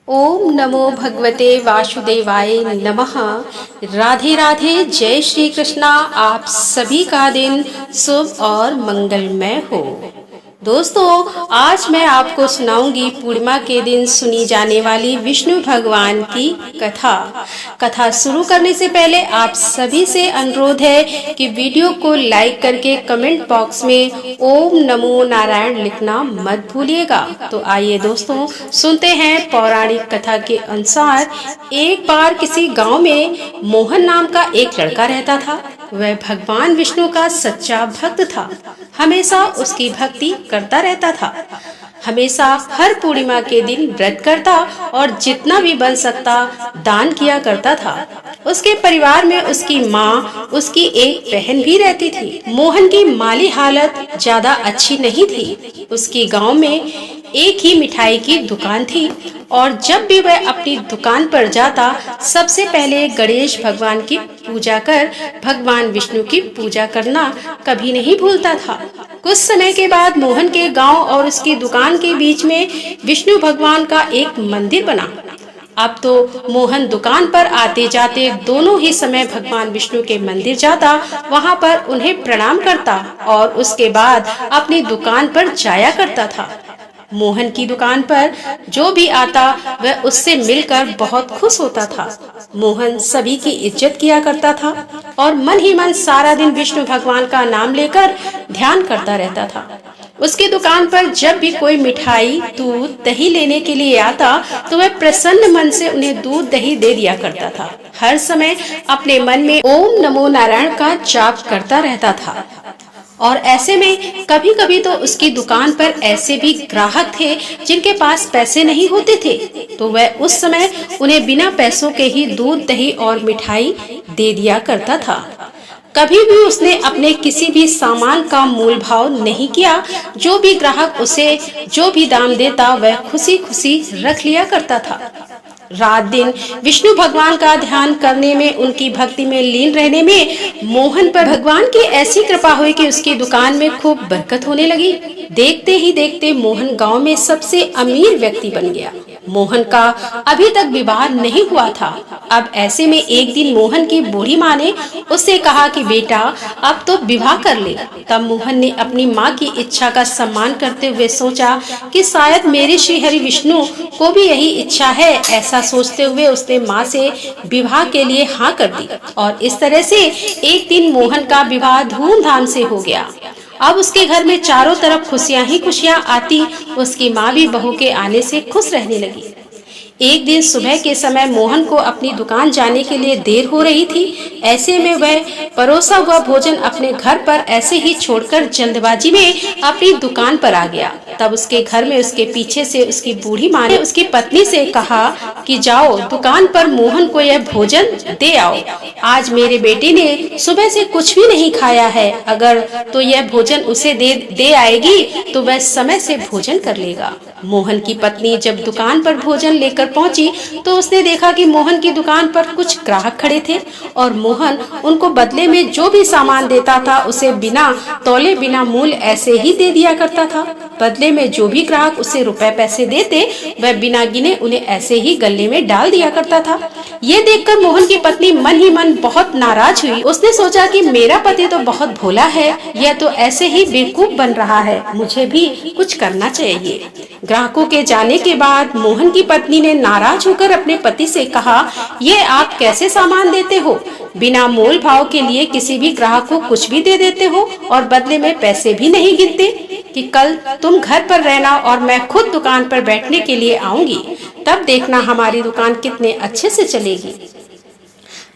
ओम नमो भगवते वासुदेवाय नमः। राधे राधे, जय श्री कृष्णा। आप सभी का दिन शुभ और मंगलमय हो। दोस्तों, आज मैं आपको सुनाऊंगी पूर्णिमा के दिन सुनी जाने वाली विष्णु भगवान की कथा शुरू करने से पहले आप सभी से अनुरोध है कि वीडियो को लाइक करके कमेंट बॉक्स में ओम नमो नारायण लिखना मत भूलिएगा। तो आइए दोस्तों, सुनते हैं पौराणिक कथा के अनुसार। एक बार किसी गांव में मोहन नाम का एक लड़का रहता था। वह भगवान विष्णु का सच्चा भक्त था। हमेशा उसकी भक्ति करता रहता था। हमेशा हर पूर्णिमा के दिन व्रत करता और जितना भी बन सकता दान किया करता था। उसके परिवार में उसकी माँ, उसकी एक बहन भी रहती थी। मोहन की माली हालत ज्यादा अच्छी नहीं थी। उसकी गांव में एक ही मिठाई की दुकान थी और जब भी वह अपनी दुकान पर जाता, सबसे पहले गणेश भगवान की पूजा कर भगवान विष्णु की पूजा करना कभी नहीं भूलता था। कुछ समय के बाद मोहन के गांव और उसकी दुकान के बीच में विष्णु भगवान का एक मंदिर बना। अब तो मोहन दुकान पर आते जाते दोनों ही समय भगवान विष्णु के मंदिर जाता, वहां पर उन्हें प्रणाम करता और उसके बाद अपनी दुकान पर जाया करता था। मोहन की दुकान पर जो भी आता वह उससे मिलकर बहुत खुश होता था। मोहन सभी की इज्जत किया करता था और मन ही मन सारा दिन विष्णु भगवान का नाम लेकर ध्यान करता रहता था। उसकी दुकान पर जब भी कोई मिठाई, दूध, दही लेने के लिए आता तो वह प्रसन्न मन से उन्हें दूध, दही दे दिया करता था। हर समय अपने मन में ओम नमो नारायण का जाप करता रहता था। और ऐसे में कभी कभी तो उसकी दुकान पर ऐसे भी ग्राहक थे जिनके पास पैसे नहीं होते थे, तो वह उस समय उन्हें बिना पैसों के ही दूध, दही और मिठाई दे दिया करता था। कभी भी उसने अपने किसी भी सामान का मूल भाव नहीं किया। जो भी ग्राहक उसे जो भी दाम देता वह खुशी खुशी रख लिया करता था। रात दिन विष्णु भगवान का ध्यान करने में, उनकी भक्ति में लीन रहने में मोहन पर भगवान की ऐसी कृपा हुई कि उसकी दुकान में खूब बरकत होने लगी। देखते ही देखते मोहन गांव में सबसे अमीर व्यक्ति बन गया। मोहन का अभी तक विवाह नहीं हुआ था। अब ऐसे में एक दिन मोहन की बूढ़ी माँ ने उससे कहा कि बेटा, अब तो विवाह कर ले। तब मोहन ने अपनी माँ की इच्छा का सम्मान करते हुए सोचा कि शायद मेरे श्री हरि विष्णु को भी यही इच्छा है। ऐसा सोचते हुए उसने माँ से विवाह के लिए हाँ कर दी और इस तरह से एक दिन मोहन का विवाह धूमधाम से हो गया। अब उसके घर में चारों तरफ खुशियां ही खुशियां आती। उसकी माँ भी बहू के आने से खुश रहने लगी। एक दिन सुबह के समय मोहन को अपनी दुकान जाने के लिए देर हो रही थी। ऐसे में वह परोसा हुआ भोजन अपने घर पर ऐसे ही छोड़कर जल्दबाजी में अपनी दुकान पर आ गया। तब उसके घर में उसके पीछे से उसकी बूढ़ी माँ ने उसकी पत्नी से कहा कि जाओ दुकान पर मोहन को यह भोजन दे आओ। आज मेरे बेटे ने सुबह से कुछ भी नहीं खाया है। अगर तो यह भोजन उसे दे आएगी तो वह समय से भोजन कर लेगा। मोहन की पत्नी जब दुकान पर भोजन लेकर पहुंची तो उसने देखा कि मोहन की दुकान पर कुछ ग्राहक खड़े थे और मोहन उनको बदले में जो भी सामान देता था उसे बिना तौले, बिना मूल ऐसे ही दे दिया करता था। बदले में जो भी ग्राहक उसे रुपए पैसे देते वह बिना गिने उन्हें ऐसे ही गले में डाल दिया करता था। ये देखकर मोहन की पत्नी मन ही मन बहुत नाराज हुई। उसने सोचा कि मेरा पति तो बहुत भोला है, यह तो ऐसे ही बेवकूफ बन रहा है, मुझे भी कुछ करना चाहिए। ग्राहकों के जाने के बाद मोहन की पत्नी ने नाराज होकर अपने पति से कहा, ये आप कैसे सामान देते हो? बिना मोल भाव के लिए किसी भी ग्राहक को कुछ भी दे देते हो और बदले में पैसे भी नहीं गिनते कि कल तुम घर पर रहना और मैं खुद दुकान पर बैठने के लिए आऊंगी, तब देखना हमारी दुकान कितने अच्छे से चलेगी।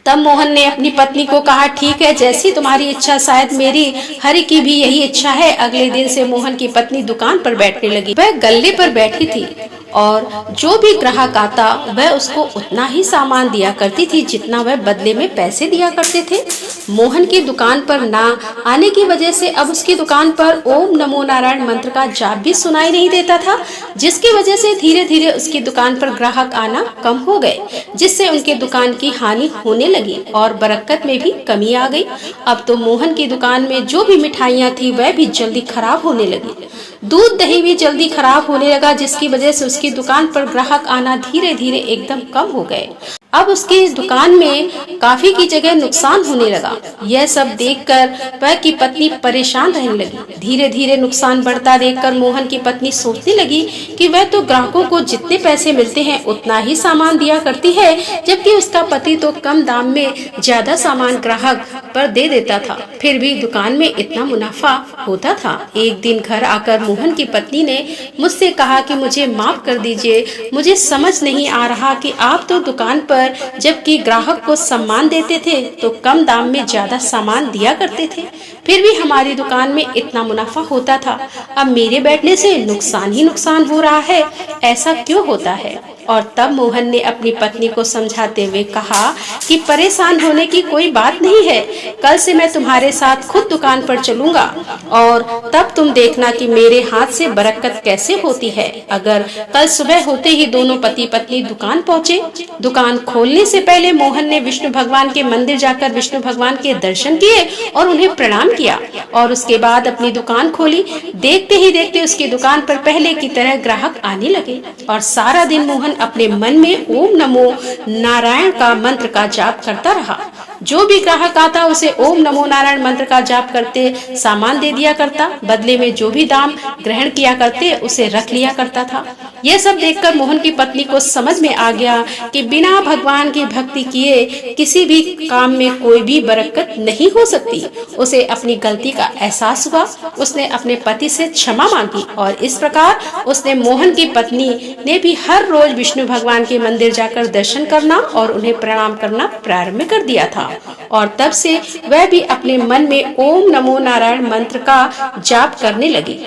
तब मोहन ने अपनी पत्नी को कहा, ठीक है, जैसी तुम्हारी इच्छा, शायद मेरी हरि की भी यही इच्छा है। अगले दिन से मोहन की पत्नी दुकान पर बैठने लगी। वह गल्ले पर बैठी थी और जो भी ग्राहक आता वह उसको उतना ही सामान दिया करती थी जितना वह बदले में पैसे दिया करते थे। मोहन की दुकान पर ना आने की वजह से अब उसकी दुकान पर ओम नमो नारायण मंत्र का जाप भी सुनाई नहीं देता था, जिसकी वजह से धीरे धीरे उसकी दुकान पर ग्राहक आना कम हो गए, जिससे उनके दुकान की हानि होने लगी और बरकत में भी कमी आ गई। अब तो मोहन की दुकान में जो भी मिठाइयाँ थी वह भी जल्दी खराब होने लगी। दूध दही भी जल्दी खराब होने लगा, जिसकी वजह से उसकी दुकान पर ग्राहक आना धीरे धीरे एकदम कम हो गए। अब उसकी दुकान में काफी की जगह नुकसान होने लगा। यह सब देखकर वह की पत्नी परेशान रहने लगी। धीरे धीरे नुकसान बढ़ता देखकर मोहन की पत्नी सोचने लगी कि वह तो ग्राहकों को जितने पैसे मिलते हैं उतना ही सामान दिया करती है, जबकि उसका पति तो कम दाम में ज्यादा सामान ग्राहक पर दे देता था, फिर भी दुकान में इतना मुनाफा होता था। एक दिन घर आकर मोहन की पत्नी ने मुझसे कहा कि मुझे माफ कर दीजिए, मुझे समझ नहीं आ रहा कि आप तो दुकान पर जबकि ग्राहक को सम्मान देते थे तो कम दाम में ज्यादा सामान दिया करते थे, फिर भी हमारी दुकान में इतना मुनाफा होता था। अब मेरे बैठने से नुकसान ही नुकसान हो रहा है, ऐसा क्यों होता है? और तब मोहन ने अपनी पत्नी को समझाते हुए कहा कि परेशान होने की कोई बात नहीं है, कल से मैं तुम्हारे साथ खुद दुकान पर चलूंगा और तब तुम देखना कि मेरे हाथ से बरकत कैसे होती है। अगर कल सुबह होते ही दोनों पति पत्नी दुकान पहुँचे। दुकान खोलने से पहले मोहन ने विष्णु भगवान के मंदिर जाकर विष्णु भगवान के दर्शन किए और उन्हें प्रणाम किया और उसके बाद अपनी दुकान खोली। देखते ही देखते उसकी दुकान पर पहले की तरह ग्राहक आने लगे और सारा दिन मोहन अपने मन में ओम नमो नारायण का मंत्र का जाप करता रहा। जो भी ग्राहक आता उसे ओम नमो नारायण मंत्र का जाप करते सामान दे दिया करता, बदले में जो भी दाम ग्रहण किया करते उसे रख लिया करता था। यह सब देखकर मोहन की पत्नी को समझ में आ गया कि बिना भगवान की भक्ति किए किसी भी काम में कोई भी बरकत नहीं हो सकती। उसे अपनी गलती का एहसास हुआ। उसने अपने पति से क्षमा मांगी और इस प्रकार उसने मोहन की पत्नी ने भी हर रोज विष्णु भगवान के मंदिर जाकर दर्शन करना और उन्हें प्रणाम करना प्रारंभ कर दिया था और तब से वह भी अपने मन में ओम नमो नारायण मंत्र का जाप करने लगी।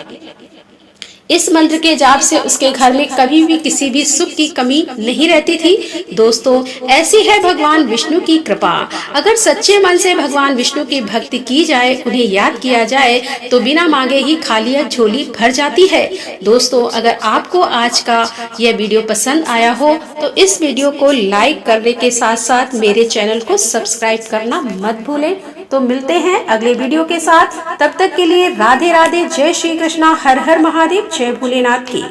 इस मंत्र के जाप से उसके घर में कभी भी किसी भी सुख की कमी नहीं रहती थी। दोस्तों, ऐसी है भगवान विष्णु की कृपा। अगर सच्चे मन से भगवान विष्णु की भक्ति की जाए, उन्हें याद किया जाए तो बिना मांगे ही खाली झोली भर जाती है। दोस्तों, अगर आपको आज का यह वीडियो पसंद आया हो तो इस वीडियो को लाइक करने के साथ साथ मेरे चैनल को सब्सक्राइब करना मत भूलें। तो मिलते हैं अगले वीडियो के साथ, तब तक के लिए राधे राधे, जय श्री कृष्णा, हर हर महादेव, जय भोलेनाथ की।